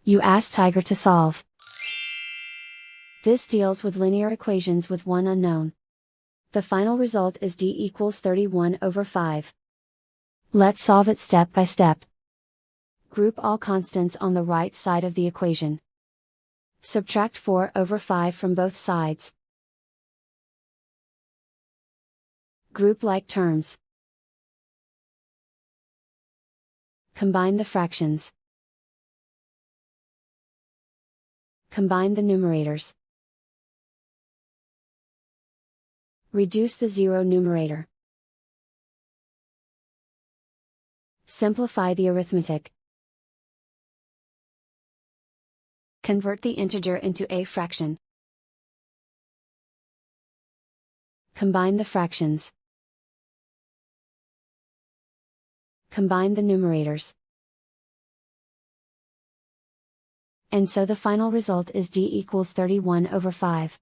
You ask Tiger to solve. This deals with linear equations with one unknown. The final result is d equals 31/5. Let's solve it step by step. Group all constants on the right side of the equation. Subtract 4/5 from both sides. Group like terms. Combine the fractions. Combine the numerators. Reduce the zero numerator. Simplify the arithmetic. Convert the integer into a fraction. Combine the fractions. Combine the numerators. And so the final result is d equals 31/5.